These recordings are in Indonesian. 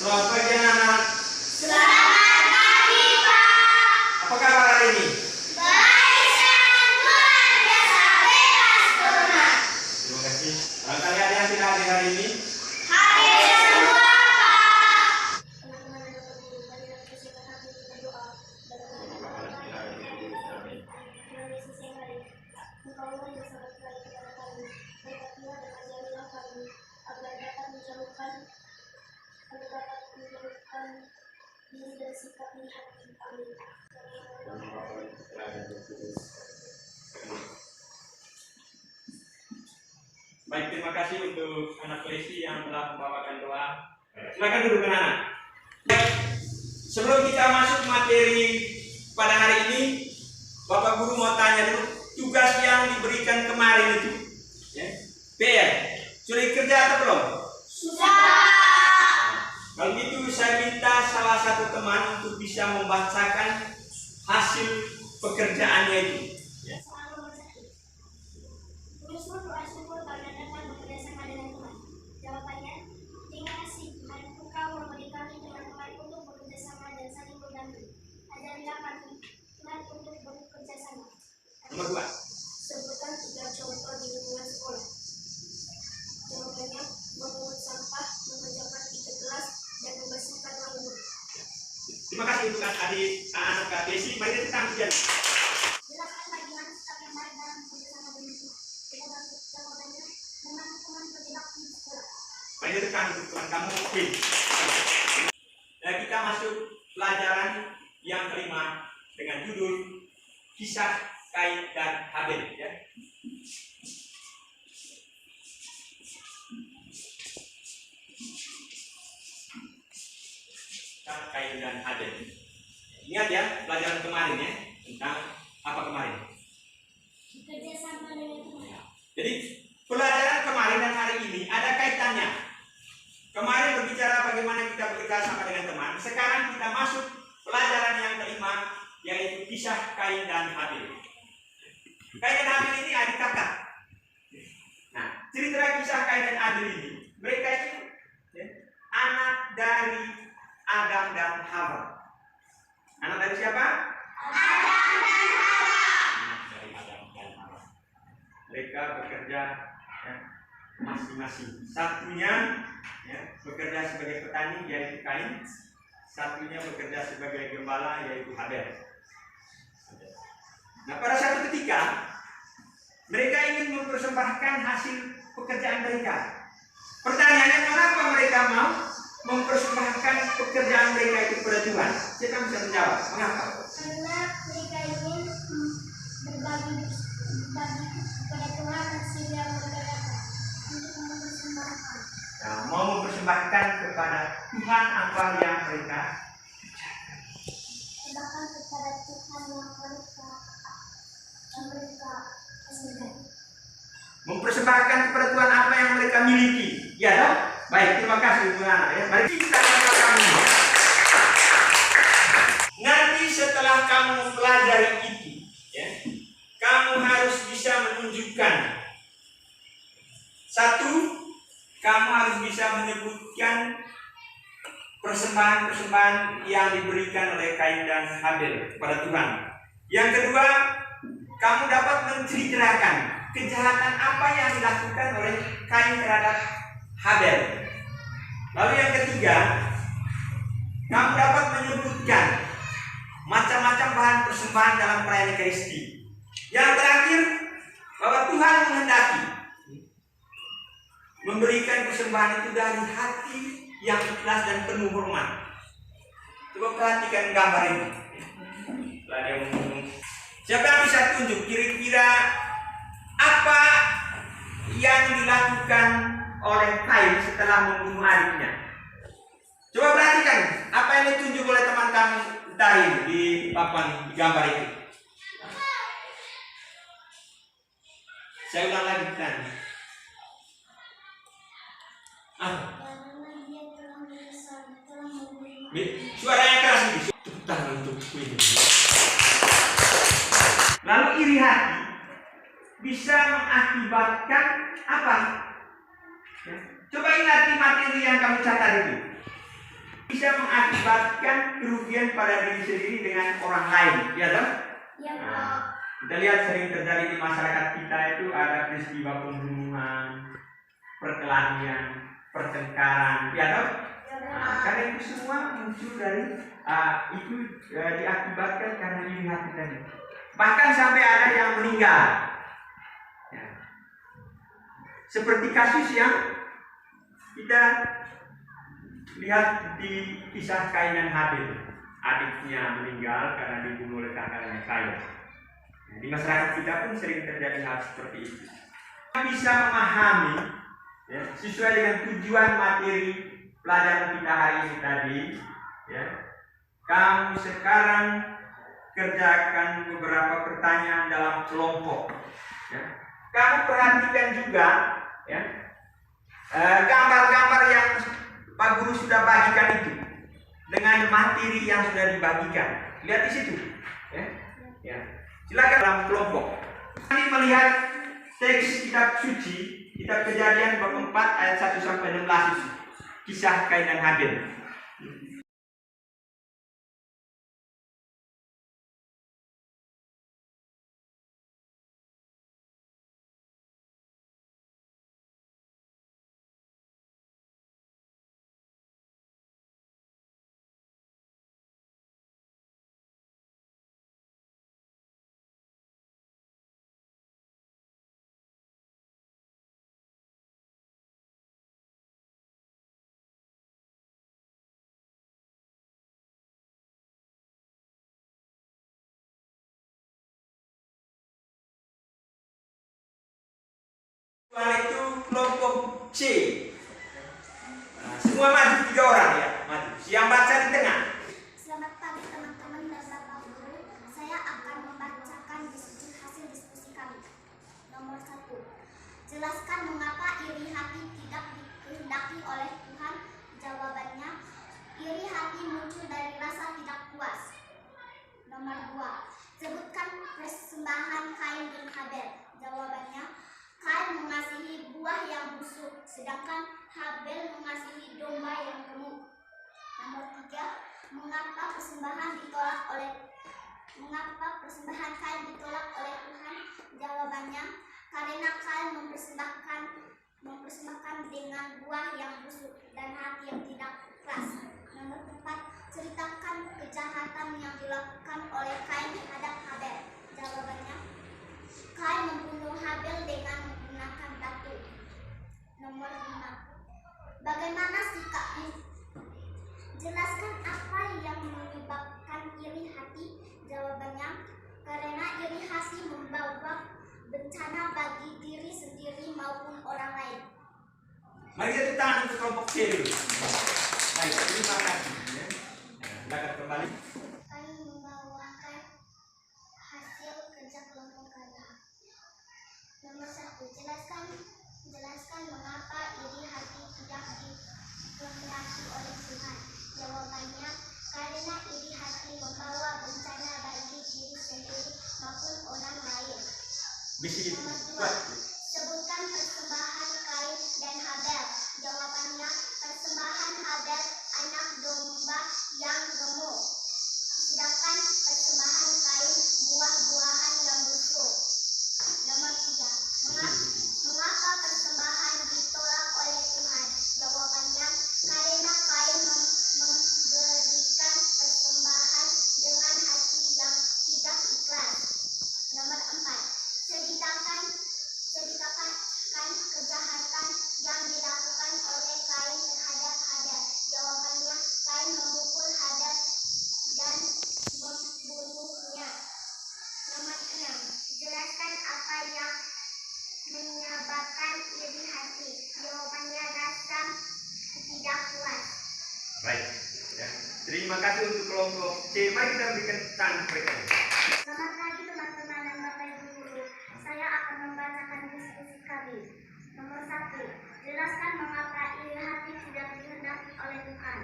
Selamat pagi anak-anak. Selamat pagi, Pak. Apa kabar hari ini? Baik, sangat luar biasa bebas corona. Terima kasih. Barangkali ada yang tidak hadir hari ini? Hadir semua, Pak. Baik, terima kasih untuk anak Lesi yang telah membawakan doa. Silakan duduk anak-anak. Baik, sebelum kita masuk materi pada hari ini, Bapak Guru mau tanya dulu tugas yang diberikan kemarin itu, ya, PR, sudah dikerja atau belum? Sudah. Kalau gitu saya minta salah satu teman untuk bisa membacakan hasil pekerjaannya itu. Ya. Jawabannya, terima kasih. Hari Engkau memberi kami teman-teman untuk bekerja sama dan saling membantu. Ajarilah kami Tuhan untuk bekerja sama. Nomor 2. Sebutkan 3 contoh di lingkungan sekolah. Jawabannya, memungut sampah, mengerjakan ide kelas, dan membersihkan ruang guru. Terima kasih untuk adik anak Kak Desi. Mari kita kerja. Jelaskan bagaimana sikap yang baik dalam bekerja sama dengan Tuhan. Kita bantu. Jawabannya, membantu teman terjebak di sekolah. Mari tekan untuk Tuhan kamu. Oke. Dan kita masuk pelajaran yang kelima dengan judul Kisah Kain dan Habel. Ya. Kisah Kain dan Habel. Ingat ya pelajaran kemarin ya tentang apa kemarin? Bekerja sama dengan Tuhan. Jadi pelajaran kemarin dan hari ini ada kaitannya. Kemarin berbicara bagaimana kita bekerja sama dengan teman. Sekarang kita masuk pelajaran yang kelima, yaitu kisah Kain dan Habel. Kain dan Habel ini adik kakak. Nah, cerita kisah Kain dan Habel ini, mereka itu ya, anak dari Adam dan Hawa. Anak dari siapa? Adam dan Hawa. Anak dari Adam dan Hawa. Mereka bekerja ya, masing-masing. Satunya ya, bekerja sebagai petani yaitu Kain, satunya bekerja sebagai gembala yaitu Habel. Nah, pada satu ketika mereka ingin mempersembahkan hasil pekerjaan mereka. Pertanyaannya, mengapa mereka mau mempersembahkan pekerjaan mereka itu kepada Tuhan? Siapa bisa menjawab? Mengapa? Karena mereka ingin berbagi kepada Tuhan hasil yang mereka dapat untuk mempersembahkan. Nah, mau mempersembahkan kepada Tuhan apa yang mereka Sedangkan kepada Tuhan yang mereka hasilkan. mempersembahkan kepada Tuhan apa yang mereka miliki. Ya dong? Baik, terima kasih Bu Ana ya. Mari kita kami. Nanti setelah kamu mempelajari itu, ya, kamu harus bisa menunjukkan. Satu, kamu harus bisa menyebutkan persembahan-persembahan yang diberikan oleh Kain dan Habel kepada Tuhan. Yang kedua, kamu dapat menceritakan kejahatan apa yang dilakukan oleh Kain terhadap Habel. Lalu yang ketiga, kamu dapat menyebutkan macam-macam bahan persembahan dalam perayaan Ekaristi. Yang terakhir, bahwa Tuhan menghendaki memberikan persembahan itu dari hati yang ikhlas dan penuh hormat. Coba perhatikan gambar ini. Ada yang ngomong. Siapa yang bisa tunjuk kira-kira apa yang dilakukan oleh Kain setelah membunuh adiknya? Coba perhatikan apa yang ditunjuk oleh teman kamu tadi di papan di gambar itu. Saya ulang lagi tadi. Suara yang keras ini. Lalu iri hati bisa mengakibatkan apa? Ya. Coba ingat materi yang kamu catat itu. bisa mengakibatkan kerugian pada diri sendiri dengan orang lain, ya toh? Ya, Pak. Nah, kita lihat sering terjadi di masyarakat kita itu ada peristiwa pembunuhan, perkelahian, pertengkaran, ya toh? Ya, Nah, Pak. karena itu semua muncul dari diakibatkan karena iri hati tadi. Bahkan sampai ada yang meninggal. Ya. Seperti kasus yang kita lihat di kisah Kain dan Habil. Adiknya meninggal karena dibunuh oleh kakaknya Kain. Nah, di masyarakat kita pun sering terjadi hal seperti itu. Kita bisa memahami ya, sesuai dengan tujuan materi pelajaran kita hari ini tadi. Ya, kamu sekarang kerjakan beberapa pertanyaan dalam kelompok. Ya. Kamu perhatikan juga ya, gambar-gambar yang Pak Guru sudah bagikan itu dengan materi yang sudah dibagikan. Lihat di situ. Ya. Ya. Silakan dalam kelompok. Nanti melihat teks kitab suci, kitab Kejadian bab 4 ayat 1 sampai 16 itu. Kisah Kain dan Habil. Itu kelompok C. Nah, semua maju 3 orang ya, maju. Yang baca di tengah. Selamat pagi teman-teman dan Bapak Guru. Saya akan membacakan hasil diskusi kami. Nomor 1. Jelaskan mengapa iri hati tidak dikehendaki oleh Tuhan. Jawabannya, iri hati muncul dari rasa tidak puas. Nomor 2. Sebutkan persembahan Kain dan Habel. Jawabannya, Kain mengasihi buah yang busuk, sedangkan Habel mengasihi domba yang gemuk. Nomor 3. Mengapa persembahan Kain ditolak oleh Tuhan? Jawabannya, karena Kain mempersembahkan dengan buah yang busuk dan hati yang tidak ikhlas. Nomor 4. Ceritakan kejahatan yang dilakukan oleh Kain terhadap Habel. Jawabannya, Kain membunuh Habel dengan menggunakan batu. Nomor 5. Bagaimana sikapnya? Jelaskan apa yang menyebabkan iri hati. Jawabannya, karena iri hati membawa bencana bagi diri sendiri maupun orang lain. Mari kita tepuk tangan untuk kelompok C dulu. Baik, terima kasih. Ya. Silakan kembali. Kain membawakan hasil kerja kelompok kami. Nomor 1. Jelaskan mengapa iri hati tidak dikehendaki oleh Tuhan. Jawabannya, karena iri hati membawa bencana bagi diri sendiri maupun orang lain. Nomor 2. Sebutkan persembahan Kain dan Habel. Jawabannya, persembahan Habel anak domba yang gemuk, sedangkan persembahan Kain buah-buahan yang busuk. Nomor 3. Mengapa persembahan ditolak oleh Tuhan? Jawabannya, karena Kain memberikan persembahan dengan hati yang tidak ikhlas. Nomor 4. Ceritakan kejahatan yang dilakukan oleh Kain terhadap Habel. Jawabannya, Kain memukul Habel dan membunuhnya. Nomor 6. Jelaskan apa yang menyebabkan iri hati. Jawabannya, rasa tidak puas. Baik. Ya. Terima kasih untuk kelompok C. Mari kita berikan tanda mereka. Selamat pagi teman-teman dan Bapak Ibu Guru. Saya akan membacakan diskusi kami. Nomor 1. Jelaskan mengapa iri hati tidak dikehendaki oleh Tuhan.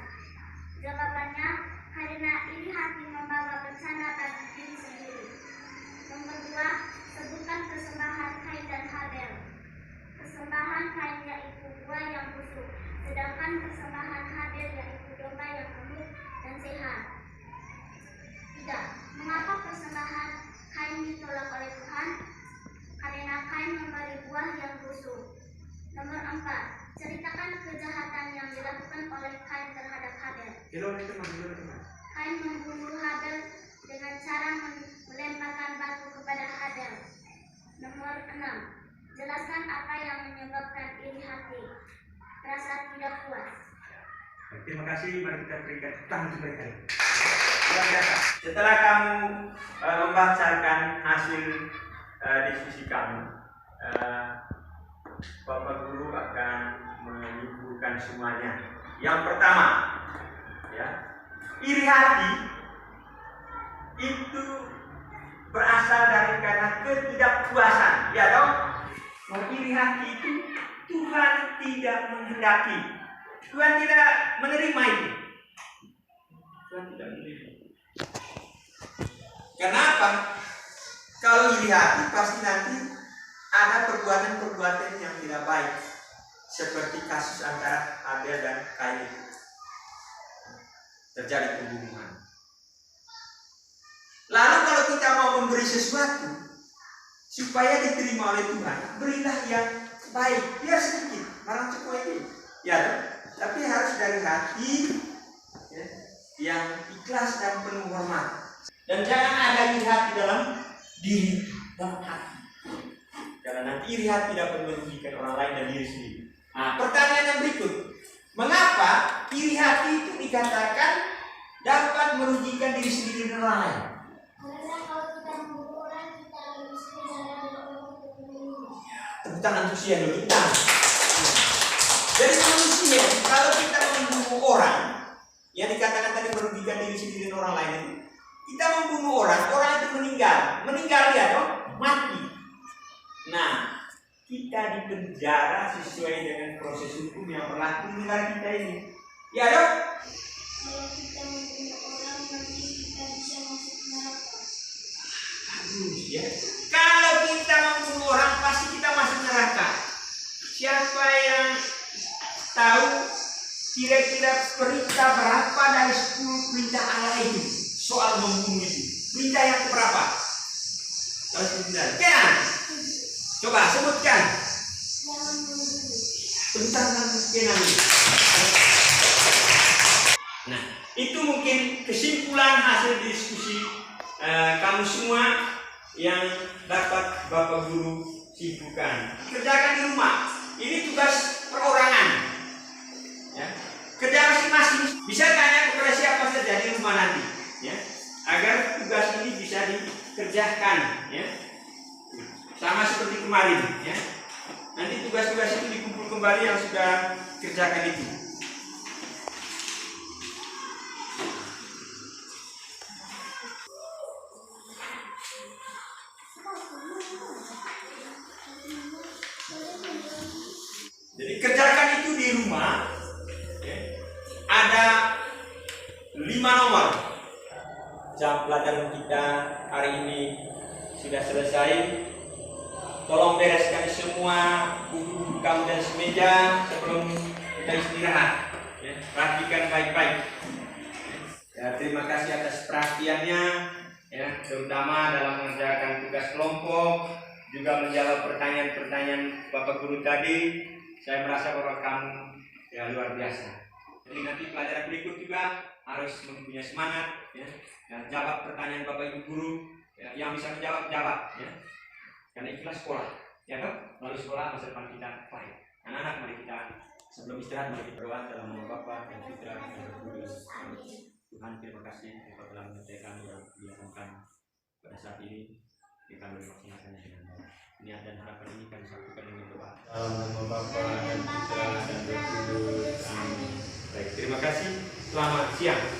Jawabannya, karena iri hati membawa bencana bagi diri sendiri. Nomor 2. Sebutkan persembahan Kain dan Habel. Persembahan Kain yaitu buah yang busuk, sedangkan persembahan Habel yaitu domba yang sehat. Tidak. Mengapa persembahan kain ditolak oleh Tuhan? Karena kain memberi buah yang busuk. Nomor 4. Ceritakan kejahatan yang dilakukan oleh Kain terhadap Habel. Kain membunuh Habel dengan cara melemparkan batu kepada Habel. Nomor 6. Jelaskan apa yang menyebabkan iri hati, rasa tidak puas. Terima kasih, mari kita berikan tangan mereka. Luar biasa. Setelah kamu membacakan hasil diskusi kamu, Bapak Guru akan menyimpulkan semuanya. Yang pertama, ya, iri hati itu berasal dari karena ketidakpuasan, ya dong. Iri hati itu Tuhan tidak menghendaki, Tuhan tidak menerima itu. Tuhan tidak menerima. Kenapa? Kalau iri hati pasti nanti ada perbuatan-perbuatan yang tidak baik, seperti kasus antara Habel dan Kain itu. Terjadi pembunuhan. Lalu kalau kita mau memberi sesuatu supaya diterima oleh Tuhan, berilah yang baik, biar sedikit, barang cukup ini. Ya, tapi harus dari hati, ya, yang ikhlas dan penuh hormat. Dan jangan ada iri hati dalam diri, dalam hati. Karena nanti iri hati dapat merugikan orang lain dan diri sendiri. Nah, pertanyaan yang berikut, mengapa iri hati itu dikatakan dapat merugikan diri sendiri dan orang lain? Karena kalau kita membunuh orang, kita harus menjaga orang membunuh. Tepuk tangan untuk siang dulu. Jadi manusia, kalau kita membunuh orang, yang dikatakan tadi merugikan diri sendiri dan orang lain itu, kita membunuh orang, orang itu meninggal dia dong, mati. Nah, kita dipenjara sesuai dengan proses hukum yang berlaku di negara kita ini. Ya dong? Kalau kita membunuh orang, nanti kita bisa masuk neraka. Ya. Kalau kita membunuh orang, pasti kita masuk neraka. Siapa yang tahu kira-kira perintah berapa dari 10 perintah Allah itu soal membunuh itu? Perintah yang keberapa? Kalau sebentar, Kenan, coba sebutkan. Jangan membunuh. Tentang Kenan. Nah, itu mungkin kesimpulan hasil diskusi kamu semua yang dapat Bapak Guru simpulkan. Kerjakan di rumah. Ini tugas perorangan. Ya. Kerja masing-masing. Bisa tanya kepada siapa saja di rumah nanti, ya, agar tugas ini bisa dikerjakan, ya. Sama seperti kemarin, ya. Nanti tugas-tugas itu dikumpul kembali yang sudah kerjakan itu. Jadi kerjakan itu di rumah, ya. Ada 5 nomor. Jam pelajaran kita hari ini sudah selesai. Tolong bereskan semua buku kamu dan semeja sebelum kita istirahat, ya. Perhatikan baik-baik. Ya, terima kasih atas perhatiannya, ya, terutama dalam mengerjakan tugas kelompok, juga menjawab pertanyaan-pertanyaan Bapak Guru tadi. Saya merasa bahwa kamu, ya, luar biasa. Jadi nanti pelajaran berikut juga harus mempunyai semangat, ya, dan jawab pertanyaan Bapak Ibu Guru, ya, yang bisa menjawab, ya. Karena ikhlas sekolah, ya dok. Lalu sekolah masa depan kita baik. Anak-anak, mari kita sebelum istirahat mari kita berdoa dalam nama Bapa dan Putra dan Roh Kudus. Tuhan, terima kasih Engkau telah menyertai kami yang dilakukan pada saat ini. Kita melaksanakannya dengan baik. Niat dan harapan ini kami satukan dengan doa. Dalam nama Bapa dan Putra dan Roh Kudus. Amin. Baik, terima kasih. Selamat siang.